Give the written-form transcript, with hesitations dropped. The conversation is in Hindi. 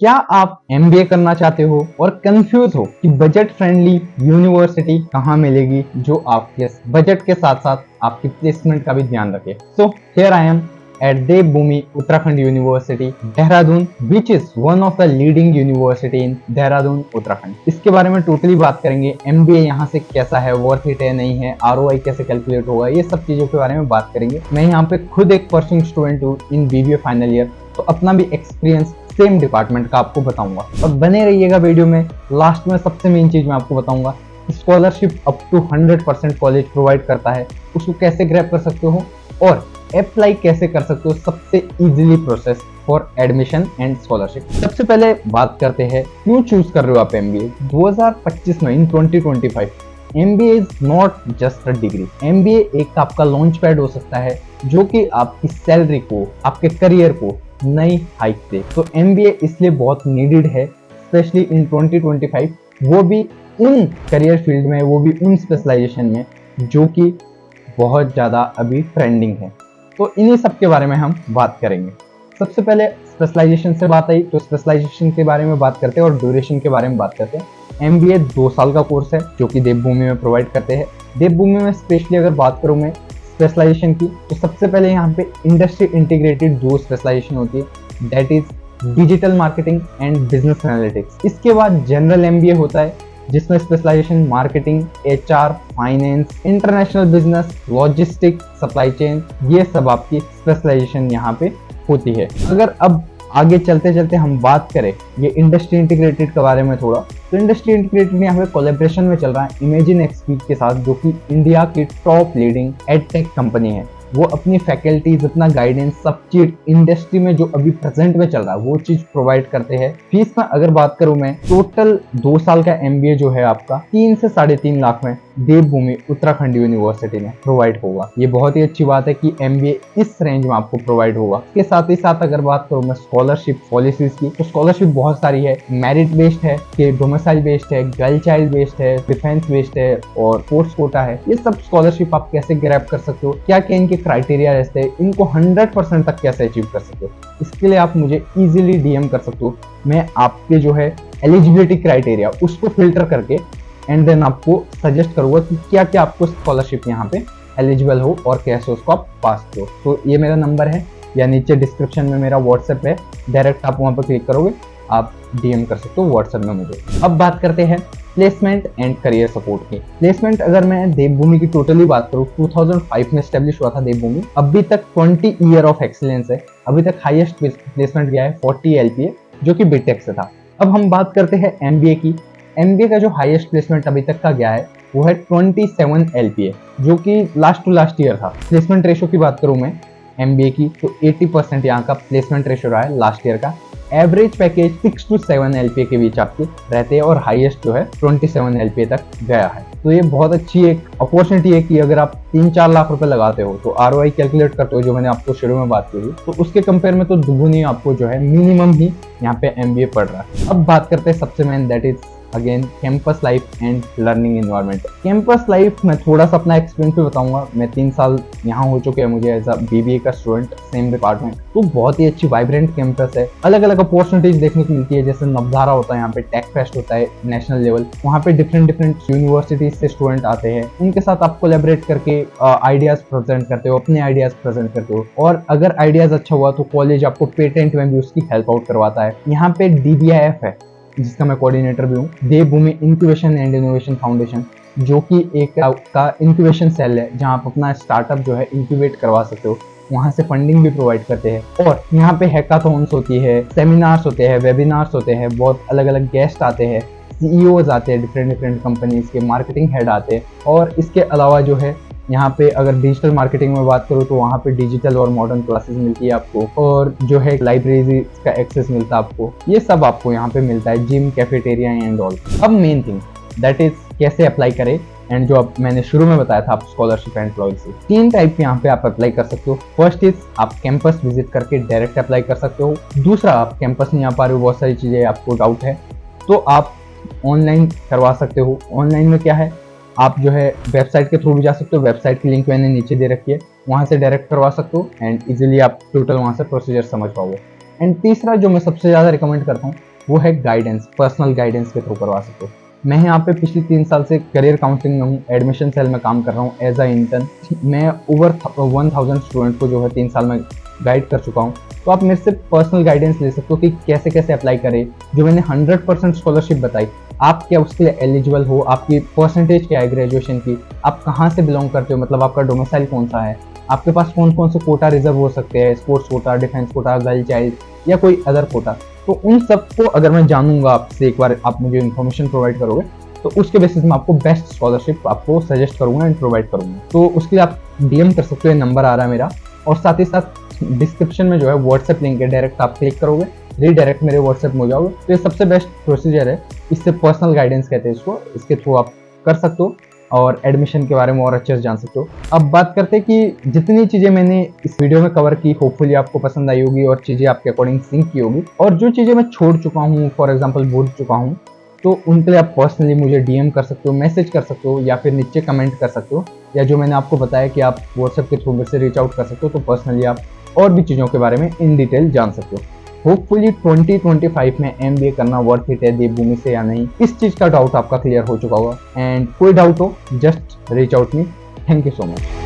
क्या आप एमबीए करना चाहते हो और कंफ्यूज हो कि बजट फ्रेंडली यूनिवर्सिटी कहाँ मिलेगी जो आपके बजट के साथ साथ आपकी प्लेसमेंट का भी ध्यान रखे। So here I am at Devbhoomi Uttarakhand university Dehradun, which is one of the leading university in Dehradun Uttarakhand. इसके बारे में टोटली बात करेंगे। एमबीए यहाँ से कैसा है, वर्थ इट है नहीं है, आरओआई कैसे कैलकुलेट होगा, ये सब चीजों के बारे में बात करेंगे। मैं यहाँ पे खुद एक परसिंग स्टूडेंट हूँ इन बीबीए फाइनल ईयर, तो अपना भी एक्सपीरियंस सेम डिपार्टमेंट का आपको बताऊंगा और बने रहिएगा वीडियो में। लास्ट में सबसे मेन चीज मैं आपको बताऊंगा, scholarship up to 100% college provide करता है, उसको कैसे ग्रैब कर सकते हो और अप्लाई कैसे कर सकते हो, सबसे easily process for admission and scholarship. सबसे पहले बात करते हैं क्यों चूज कर रहे हो आप एमबीए 2025 में, इन 2025। MBA is not just a degree. MBA एक आपका लॉन्च पैड हो सकता है जो कि आपकी सैलरी को, आपके करियर को नई हाइक दे। तो एमबीए इसलिए बहुत नीडेड है, स्पेशली इन 2025, वो भी उन करियर फील्ड में, वो भी उन स्पेशलाइजेशन में जो कि बहुत ज़्यादा अभी ट्रेंडिंग है। तो इन्हीं सब के बारे में हम बात करेंगे। सबसे पहले स्पेशलाइजेशन से बात आई तो स्पेशलाइजेशन के बारे में बात करते हैं और ड्यूरेशन के बारे में बात करते हैं। एमबीए 2 साल का कोर्स है जो कि देवभूमि में प्रोवाइड करते हैं। देवभूमि में स्पेशली अगर बात करूँ मैं स्पेशलाइजेशन की, तो सबसे पहले यहाँ पे इंडस्ट्री इंटीग्रेटेड 2 स्पेशलाइजेशन होती है, that is digital marketing and business analytics. इसके बाद जनरल एमबीए होता है जिसमें specialisation marketing, HR, finance, international business, logistics, supply chain, ये सब आपकी स्पेशलाइजेशन यहाँ पे होती है। अगर अब आगे चलते चलते हम बात करें ये इंडस्ट्री इंटीग्रेटेड के बारे में थोड़ा, तो इंडस्ट्री इंटीग्रेटेड यहाँ पे कोलैबोरेशन में चल रहा है इमेजिन एक्सपीड के साथ, जो कि इंडिया की टॉप लीडिंग एडटेक कंपनी है। वो अपनी फैकल्टीज, अपना गाइडेंस, सब चीज इंडस्ट्री में जो अभी प्रेजेंट में चल रहा है वो चीज प्रोवाइड करते हैं। फीस में अगर बात करूं मैं, टोटल 2 साल का एमबीए जो है आपका 3 से 3.5 लाख में देवभूमि उत्तराखंड यूनिवर्सिटी में प्रोवाइड होगा। ये बहुत ही अच्छी बात है कि एमबीए इस रेंज में आपको प्रोवाइड होगा। इसके साथ ही साथ अगर बात करूं मैं स्कॉलरशिप पॉलिसीज की, तो स्कॉलरशिप बहुत सारी है। मेरिट बेस्ड है, डोमिसाइल बेस्ड है, गर्ल चाइल्ड बेस्ड है, डिफेंस बेस्ड है और स्पोर्ट्स कोटा है। ये सब स्कॉलरशिप आप कैसे ग्रैब कर सकते हो, क्या क्या इनके क्राइटेरिया रहते हैं, इनको 100% तक कैसे अचीव कर सकते हो, इसके लिए आप मुझे इजीली डीएम कर सकते हो। मैं आपके जो है एलिजिबिलिटी क्राइटेरिया उसको फिल्टर करके एंड देन आपको सजेस्ट करूंगा कि क्या क्या आपको स्कॉलरशिप यहाँ पे एलिजिबल हो और कैसे उसको आप पास करो। तो ये मेरा नंबर है या नीचे डिस्क्रिप्शन में मेरा व्हाट्सएप है, डायरेक्ट आप वहाँ पर क्लिक करोगे, आप डीएम कर सकते हो व्हाट्सएप में मुझे। अब बात करते हैं प्लेसमेंट एंड करियर सपोर्ट की। प्लेसमेंट अगर मैं देवभूमि की टोटली बात करूँ, 2005 में स्टैब्लिश हुआ था देवभूमि। अभी तक 20 ईयर ऑफ एक्सीलेंस है। अभी तक हाईएस्ट प्लेसमेंट गया है 40 एलपीए जो कि बीटेक से था। अब हम बात करते हैं एमबीए की। एमबीए का जो हाईएस्ट प्लेसमेंट अभी तक का गया है वो है 27 एलपीए जो कि लास्ट टू लास्ट ईयर था। प्लेसमेंट रेशो की बात करूं मैं एमबीए की, तो 80% यहाँ का प्लेसमेंट रेशो रहा है लास्ट ईयर का। एवरेज पैकेज 6 to 7 एलपीए के बीच आपके रहते हैं और हाईएस्ट जो है 27 एलपीए तक गया है। तो ये बहुत अच्छी एक अपॉर्चुनिटी है कि अगर आप 3-4 लाख रुपए लगाते हो तो आरओआई कैलकुलेट करते हो, जो मैंने आपको शुरू में बात की थी, तो उसके कंपेयर में तो दुगुनी आपको जो है मिनिमम ही यहाँ पे एमबीए पढ़ रहा है। अब बात करते हैं सबसे main, that is again campus life and learning environment. Campus life में थोड़ा सा अपना एक्सपीरियंस भी बताऊंगा। मैं 3 साल यहाँ हो चुके हैं मुझे एज अ बीबीए का स्टूडेंट, सेम डिपार्टमेंट। तो बहुत ही अच्छी वाइब्रेंट कैंपस है, अलग अलग अपॉर्चुनिटीज देखने को मिलती है। जैसे नवधारा होता है, यहाँ पे टेक फेस्ट होता है नेशनल लेवल, वहाँ पे डिफरेंट यूनिवर्सिटीज से स्टूडेंट आते हैं, उनके साथ आप कोलैबोरेट करके आइडियाज प्रेजेंट करते हो, अपने आइडियाज प्रेजेंट करते हो, और अगर आइडियाज अच्छा हुआ तो कॉलेज आपको पेटेंट में भी उसकी हेल्प आउट करवाता है। यहाँ पे डीबीआईएफ है जिसका मैं कोऑर्डिनेटर भी हूँ, देवभूमि इंक्यूबेशन एंड इनोवेशन फाउंडेशन, जो कि एक का इंक्यूबेशन सेल है जहाँ आप अपना स्टार्टअप जो है इंक्यूबेट करवा सकते हो। वहाँ से फंडिंग भी प्रोवाइड करते हैं और यहाँ पे हैकाथॉन्स होती है, सेमिनार्स होते हैं, वेबिनार्स होते हैं, बहुत अलग अलग गेस्ट आते हैं, सीईओज आते हैं डिफरेंट कंपनीज के, मार्केटिंग हेड आते हैं। और इसके अलावा जो है यहाँ पे अगर डिजिटल मार्केटिंग में बात करूँ तो वहाँ पे डिजिटल और मॉडर्न क्लासेस मिलती है आपको, और जो है लाइब्रेरी का एक्सेस मिलता है आपको। ये सब आपको यहाँ पे मिलता है, जिम, कैफेटेरिया एंड ऑल। अब मेन थिंग दैट इज कैसे अप्लाई करें, एंड जो अब मैंने शुरू में बताया था आप स्कॉलरशिप एंड पॉलिसी, 3 टाइप के यहाँ पे आप अप्लाई कर सकते हो। फर्स्ट इज आप कैंपस विजिट करके डायरेक्ट अप्लाई कर सकते हो। दूसरा, आप कैंपस नहीं आ पा रहे हो, बहुत सारी चीजें आपको डाउट है, तो आप ऑनलाइन करवा सकते हो। ऑनलाइन में क्या है, आप जो है वेबसाइट के थ्रू भी जा सकते हो, वेबसाइट की लिंक मैंने नीचे दे रखी है, वहाँ से डायरेक्ट करवा सकते हो एंड इजीली आप टोटल वहाँ से प्रोसीजर समझ पाओगे। एंड तीसरा जो मैं सबसे ज़्यादा रिकमेंड करता हूँ वो है गाइडेंस, पर्सनल गाइडेंस के थ्रू करवा सकते हो। मैं यहाँ पे पिछले 3 साल से करियर काउंसलिंग में हूँ, एडमिशन सेल में काम कर रहा हूँ एज अ इंटर्न। मैं ओवर 1000 स्टूडेंट को जो है 3 साल में गाइड कर चुका हूँ। तो आप मेरे से पर्सनल गाइडेंस ले सकते हो कि कैसे कैसे अप्लाई करें। जो मैंने 100% स्कॉलरशिप बताई, आप क्या उसके लिए एलिजिबल हो, आपकी परसेंटेज क्या है ग्रेजुएशन की, आप कहाँ से बिलोंग करते हो, मतलब आपका डोमिसाइल कौन सा है, आपके पास कौन कौन से कोटा रिजर्व हो सकते हैं, sports quota, defence quota, girl child या कोई अदर कोटा। तो उन सबको अगर मैं जानूंगा आपसे, एक बार आप मुझे इन्फॉर्मेशन प्रोवाइड करोगे तो उसके बेसिस में आपको बेस्ट स्कॉलरशिप आपको सजेस्ट करूंगा एंड प्रोवाइड करूंगा। तो उसके लिए आप डीएम कर सकते हो, नंबर आ रहा है मेरा, और साथ ही साथ डिस्क्रिप्शन में जो है व्हाट्सएप लिंक है, डायरेक्ट आप क्लिक करोगे रीडायरेक्ट मेरे व्हाट्सएप में हो जाओगे। तो ये सबसे बेस्ट प्रोसीजर है, इससे पर्सनल गाइडेंस कहते हैं इसको, इसके थ्रू आप कर सकते हो और एडमिशन के बारे में और अच्छे से जान सकते हो। अब बात करते हैं कि जितनी चीज़ें मैंने इस वीडियो में कवर की होपफुली आपको पसंद आई होगी और चीज़ें आपके अकॉर्डिंग सिंक की होगी, और जो चीज़ें मैं छोड़ चुका हूँ, फॉर एग्जाम्पल भूल चुका हूँ, तो उनके लिए आप पर्सनली मुझे डीएम कर सकते हो, मैसेज कर सकते हो, या फिर नीचे कमेंट कर सकते हो, या जो मैंने आपको बताया कि आप व्हाट्सएप के थ्रू मेरे से रीच आउट कर सकते हो, तो पर्सनली आप और भी चीज़ों के बारे में इन डिटेल जान सकते हो। होपफुली 2025 में एमबीए करना वर्थ इट है देवभूमि से या नहीं, इस चीज़ का डाउट आपका क्लियर हो चुका होगा। एंड कोई डाउट हो just reach out me. Thank you so much.